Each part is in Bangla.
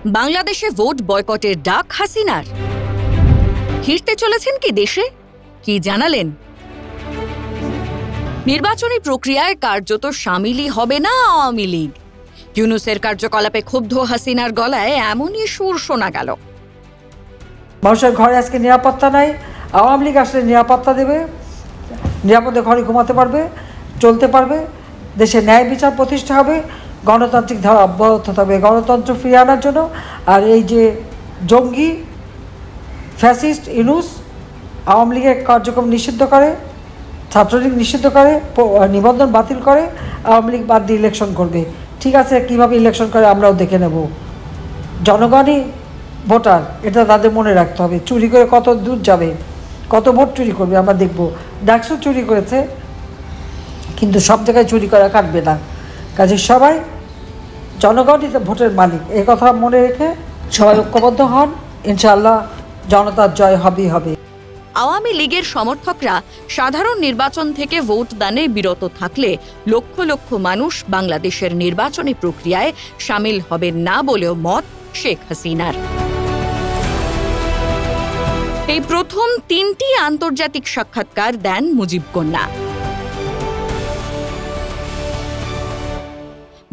বাংলাদেশে ভোট বয়কটের ডাক হাসিনার। ফিরতে চলেছেন কি দেশে? কি জানালেন? নির্বাচনী প্রক্রিয়ায় কার্যত সামিলই হবে না আওয়ামী লীগ। ইউনূসের কার্যকলাপে ক্ষুব্ধ হাসিনার গলায় এমনই সুর শোনা গেল। মানুষের ঘরে আজকে নিরাপত্তা নাই, আওয়ামী লীগ আসলে নিরাপত্তা দেবে, নিরাপদে ঘরে ঘুমাতে পারবে, চলতে পারবে, দেশে ন্যায় বিচার প্রতিষ্ঠা হবে, গণতান্ত্রিক ধারা অব্যাহত থাকবে গণতন্ত্র ফিরিয়ে আনার জন্য। আর এই যে জঙ্গি ফ্যাসিস্ট ইউনূস আওয়ামী লীগের কার্যক্রম নিষিদ্ধ করে, ছাত্রলীগ নিষিদ্ধ করে, নিবন্ধন বাতিল করে, আওয়ামী লীগ বাদ দিয়ে ইলেকশন করবে। ঠিক আছে, কীভাবে ইলেকশন করে আমরাও দেখে নেব। জনগণই ভোটার, এটা তাদের মনে রাখতে হবে। চুরি করে কত দূর যাবে, কত ভোট চুরি করবে আমরা দেখব। ডাকসু চুরি করেছে, কিন্তু সব জায়গায় চুরি করা কাটবে না। কাজে সবাই জনগণই ভোটের মালিক, এই কথা মনে রেখে সবাই ঐক্যবদ্ধ হন, ইনশাআল্লাহ জনতার জয় হবেই হবে। আওয়ামী লীগের সমর্থকরা সাধারণ নির্বাচন থেকে ভোট দানে বিরত থাকলে লক্ষ লক্ষ মানুষ বাংলাদেশের নির্বাচনী প্রক্রিয়ায় সামিল হবেন না বলেও মত শেখ হাসিনার। এই প্রথম 3টি আন্তর্জাতিক সাক্ষাৎকার দেন মুজিব কন্যা।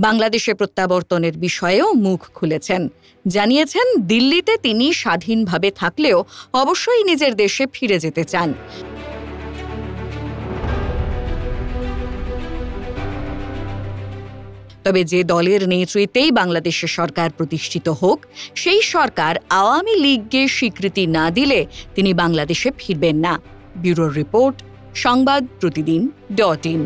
বাংলাদেশে প্রত্যাবর্তনের বিষয়েও মুখ খুলেছেন, জানিয়েছেন দিল্লিতে তিনি স্বাধীনভাবে থাকলেও অবশ্যই নিজের দেশে ফিরে যেতে চান। তবে যে দলের নেতৃত্বেই বাংলাদেশের সরকার প্রতিষ্ঠিত হোক, সেই সরকার আওয়ামী লীগকে স্বীকৃতি না দিলে তিনি বাংলাদেশে ফিরবেন না। ব্যুরো রিপোর্ট, সংবাদ প্রতিদিন.in।